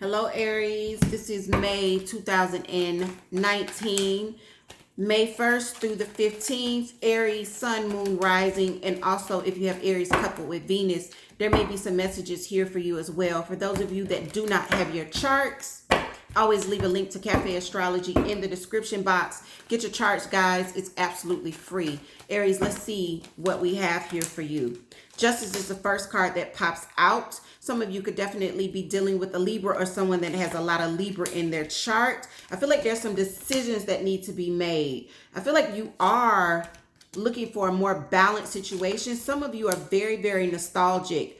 Hello, Aries. This is May 2019. May 1st through the 15th, Aries, Sun, Moon, Rising, and also if you have Aries coupled with Venus, there may be some messages here for you as well. For those of you that do not have your charts, always leave a link to Café Astrology in the description box. Get your charts, guys. It's absolutely free. Aries, let's see what we have here for you. Justice is the first card that pops out. Some of you could definitely be dealing with a Libra or someone that has a lot of Libra in their chart. I feel like there's some decisions that need to be made. I feel like you are looking for a more balanced situation. Some of you are very, very nostalgic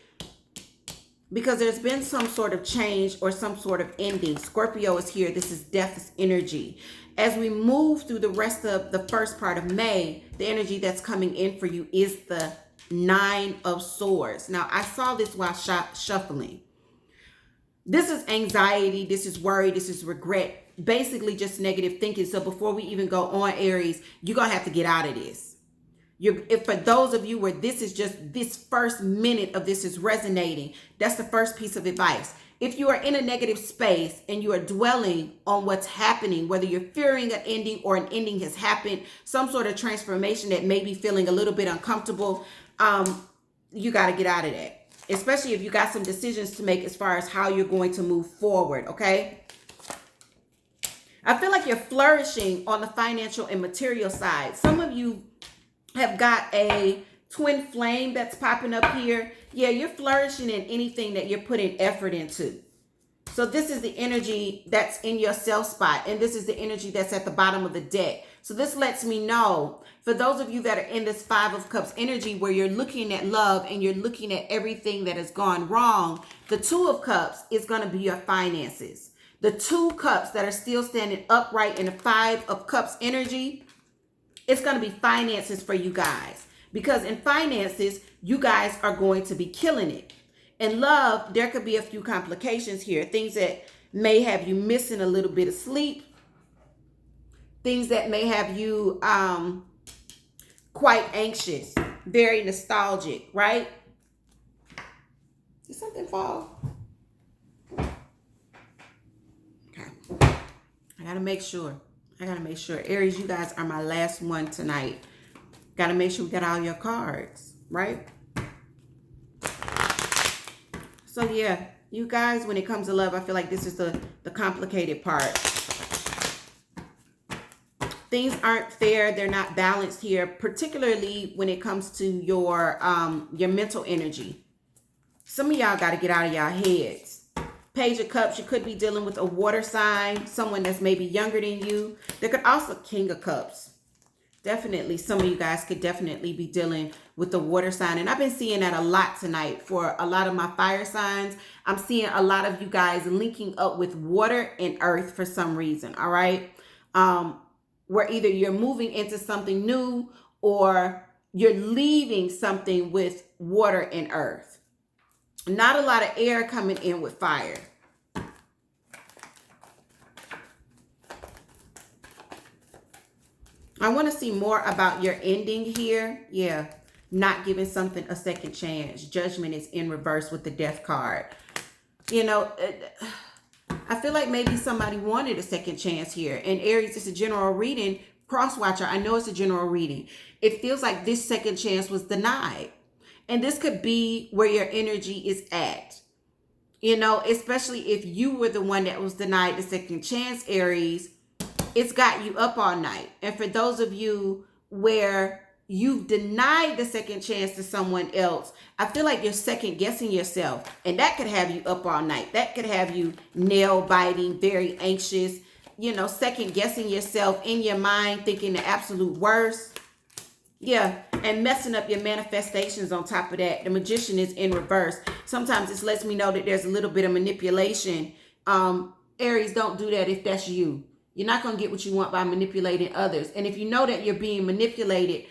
because there's been some sort of change or some sort of ending. Scorpio is here. This is death's energy. As we move through the rest of the first part of May, the energy that's coming in for you is the Nine of Swords. Now, I saw this while shuffling. This is anxiety. This is worry. This is regret. Basically, just negative thinking. So before we even go on, Aries, you're going to have to get out of this. If for those of you where this is just this first minute of this is resonating, that's the first piece of advice. If you are in a negative space and you are dwelling on what's happening, whether you're fearing an ending or an ending has happened, some sort of transformation that may be feeling a little bit uncomfortable, you got to get out of that. Especially if you got some decisions to make as far as how you're going to move forward, okay? I feel like you're flourishing on the financial and material side. Some of you have got a twin flame that's popping up here. Yeah, you're flourishing in anything that you're putting effort into. So this is the energy that's in your self spot, and this is the energy that's at the bottom of the deck. So this lets me know, for those of you that are in this Five of Cups energy where you're looking at love and you're looking at everything that has gone wrong, the Two of Cups is going to be your finances. The two cups that are still standing upright in the Five of Cups energy, it's going to be finances for you guys. Because in finances, you guys are going to be killing it. In love, there could be a few complications here. Things that may have you missing a little bit of sleep. Things that may have you quite anxious, very nostalgic, right? Did something fall? Okay. I gotta make sure. Aries, you guys are my last one tonight. Gotta make sure we got all your cards, right? So yeah, you guys, when it comes to love, I feel like this is the complicated part. Things aren't fair. They're not balanced here, particularly when it comes to your mental energy. Some of y'all got to get out of y'all heads. Page of Cups, you could be dealing with a water sign, someone that's maybe younger than you. There could also King of Cups. Definitely, some of you guys could definitely be dealing with the water sign. And I've been seeing that a lot tonight for a lot of my fire signs. I'm seeing a lot of you guys linking up with water and earth for some reason, all right? Where either you're moving into something new or you're leaving something with water and earth. Not a lot of air coming in with fire. I want to see more about your ending here. Yeah, not giving something a second chance. Judgment is in reverse with the Death card. You know, I feel like maybe somebody wanted a second chance here. And Aries, it's a general reading. Crosswatcher, I know it's a general reading. It feels like this second chance was denied. And this could be where your energy is at. You know, especially if you were the one that was denied the second chance, Aries, it's got you up all night. And for those of you where you've denied the second chance to someone else, I feel like you're second guessing yourself. And that could have you up all night. That could have you nail biting, very anxious, you know, second guessing yourself in your mind, thinking the absolute worst. Yeah, and messing up your manifestations on top of that. The Magician is in reverse. Sometimes this lets me know that there's a little bit of manipulation. Aries, don't do that if that's you. You're not going to get what you want by manipulating others. And if you know that you're being manipulated,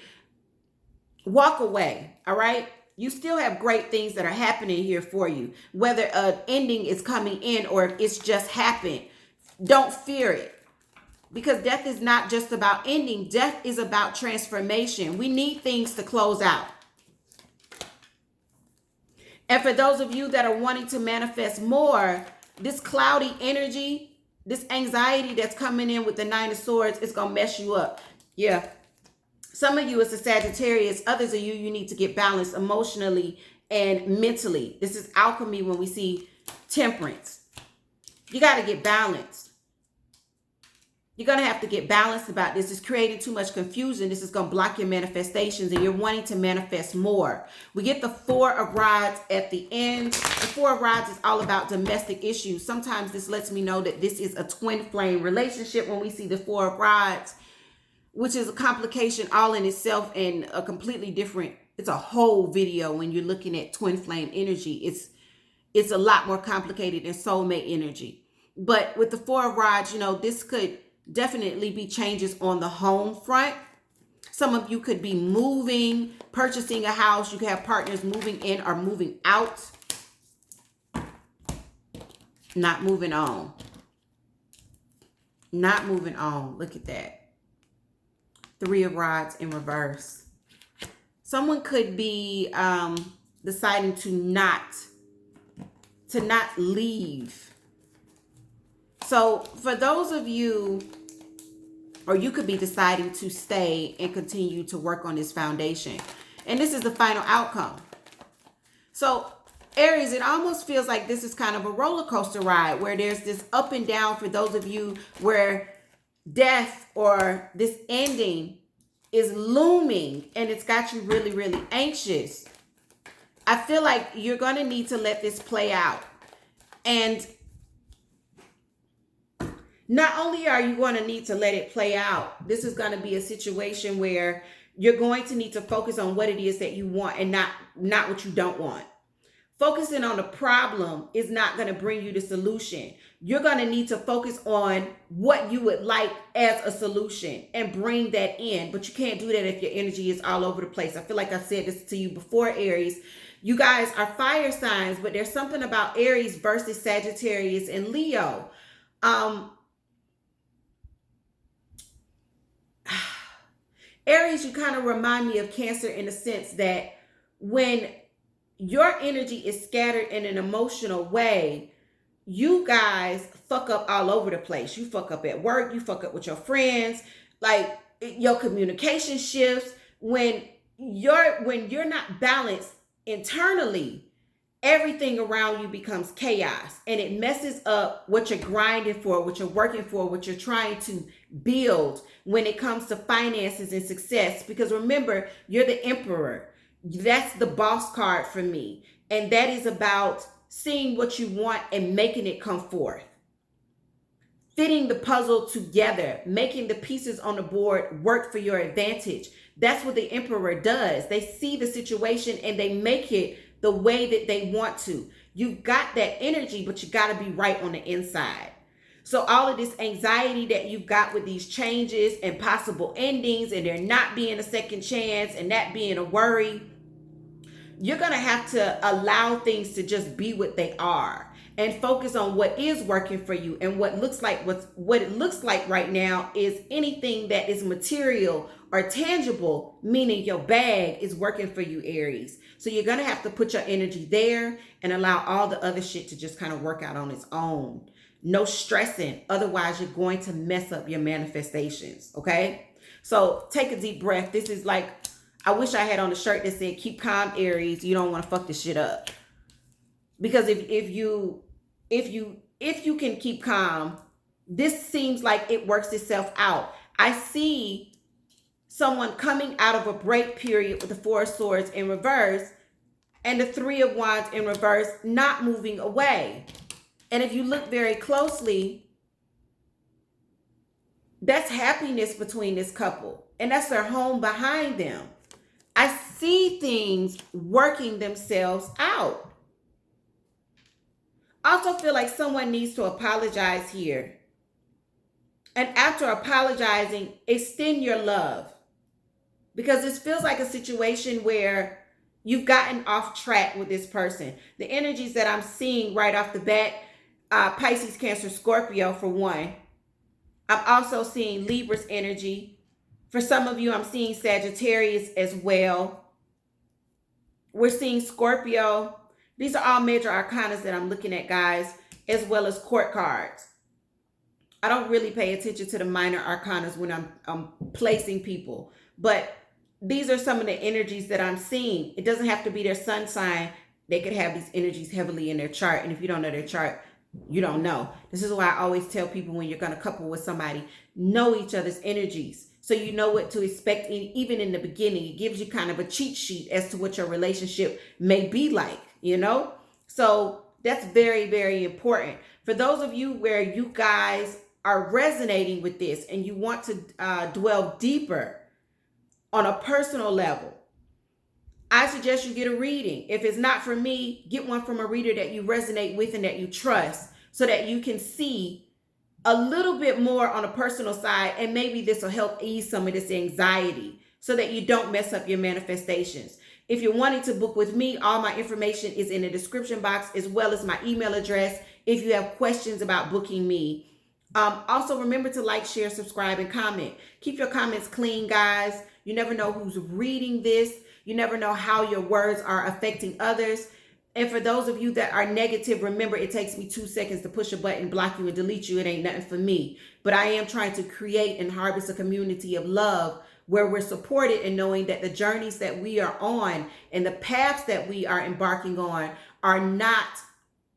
walk away, all right? You still have great things that are happening here for you. Whether an ending is coming in or if it's just happened, don't fear it. Because death is not just about ending. Death is about transformation. We need things to close out. And for those of you that are wanting to manifest more, this cloudy energy, this anxiety that's coming in with the Nine of Swords, it's going to mess you up. Yeah. Some of you, it's a Sagittarius. Others of you, you need to get balanced emotionally and mentally. This is alchemy when we see Temperance. You got to get balanced. You're going to have to get balanced about this. It's creating too much confusion. This is going to block your manifestations and you're wanting to manifest more. We get the Four of Rods at the end. The Four of Rods is all about domestic issues. Sometimes this lets me know that this is a twin flame relationship when we see the Four of Rods, which is a complication all in itself and a completely different, it's a whole video when you're looking at twin flame energy. It's a lot more complicated than soulmate energy. But with the Four of Rods, you know, this could definitely be changes on the home front. Some of you could be moving, purchasing a house. You could have partners moving in or moving out. Not moving on. Not moving on. Look at that. Three of Rods in reverse. Someone could be deciding to not leave. So for those of you, or you could be deciding to stay and continue to work on this foundation. And this is the final outcome. So Aries, it almost feels like this is kind of a roller coaster ride where there's this up and down for those of you where death or this ending is looming and it's got you really, really anxious. I feel like you're going to need to let this play out. And not only are you going to need to let it play out, this is going to be a situation where you're going to need to focus on what it is that you want and not what you don't want. Focusing on the problem is not going to bring you the solution. You're going to need to focus on what you would like as a solution and bring that in. But you can't do that if your energy is all over the place. I feel like I've said this to you before, Aries. You guys are fire signs, but there's something about Aries versus Sagittarius and Leo. Aries, you kind of remind me of Cancer in the sense that when your energy is scattered in an emotional way, you guys fuck up all over the place. You fuck up at work, you fuck up with your friends, like your communication shifts. When you're not balanced internally, everything around you becomes chaos and it messes up what you're grinding for, what you're working for, what you're trying to build when it comes to finances and success. Because remember, you're the Emperor. That's the boss card for me. And that is about seeing what you want and making it come forth. Fitting the puzzle together, making the pieces on the board work for your advantage. That's what the Emperor does. They see the situation and they make it the way that they want to. You've got that energy, but you got to be right on the inside. So all of this anxiety that you've got with these changes and possible endings and there not being a second chance and that being a worry, you're going to have to allow things to just be what they are and focus on what is working for you. And what it looks like right now is anything that is material or tangible, meaning your bag, is working for you, Aries. So you're going to have to put your energy there and allow all the other shit to just kind of work out on its own. No stressing. Otherwise, you're going to mess up your manifestations. Okay. So take a deep breath. This is like, I wish I had on a shirt that said, keep calm, Aries. You don't want to fuck this shit up. Because if you can keep calm, this seems like it works itself out. I see someone coming out of a break period with the Four of Swords in reverse and the Three of Wands in reverse, not moving away. And if you look very closely, that's happiness between this couple. And that's their home behind them. I see things working themselves out. I also feel like someone needs to apologize here. And after apologizing, extend your love. Because this feels like a situation where you've gotten off track with this person. The energies that I'm seeing right off the bat, Pisces, Cancer, Scorpio for one. I'm also seeing Libra's energy. For some of you, I'm seeing Sagittarius as well. We're seeing Scorpio. These are all major arcanas that I'm looking at, guys. as well as court cards. I don't really pay attention to the minor arcanas when I'm placing people, but these are some of the energies that I'm seeing. It doesn't have to be their sun sign. They could have these energies heavily in their chart, and if you don't know their chart, you don't know. This is why I always tell people, when you're going to couple with somebody, know each other's energies so you know what to expect. Even in the beginning, it gives you kind of a cheat sheet as to what your relationship may be like, you know? So that's very, very important. For those of you where you guys are resonating with this and you want to dwell deeper on a personal level, I suggest you get a reading. If it's not for me, get one from a reader that you resonate with and that you trust, so that you can see a little bit more on a personal side, and maybe this will help ease some of this anxiety so that you don't mess up your manifestations. If you're wanting to book with me, all my information is in the description box, as well as my email address if you have questions about booking me. Also, remember to like, share, subscribe, and comment. Keep your comments clean, guys. You never know who's reading this. You never know how your words are affecting others. And for those of you that are negative, remember, it takes me 2 seconds to push a button, block you, and delete you. It ain't nothing for me. But I am trying to create and harvest a community of love where we're supported, and knowing that the journeys that we are on and the paths that we are embarking on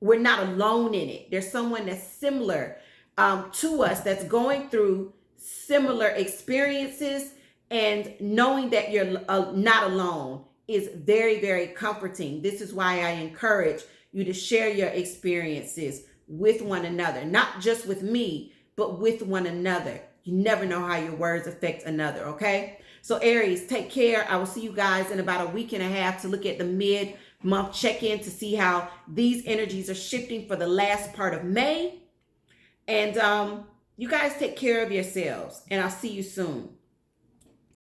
we're not alone in it. There's someone that's similar to us, that's going through similar experiences, and knowing that you're not alone is very, very comforting. This is why I encourage you to share your experiences with one another, not just with me, but with one another. You never know how your words affect another, okay? So Aries, take care. I will see you guys in about a week and a half to look at the mid-month check-in to see how these energies are shifting for the last part of May. And you guys take care of yourselves, and I'll see you soon.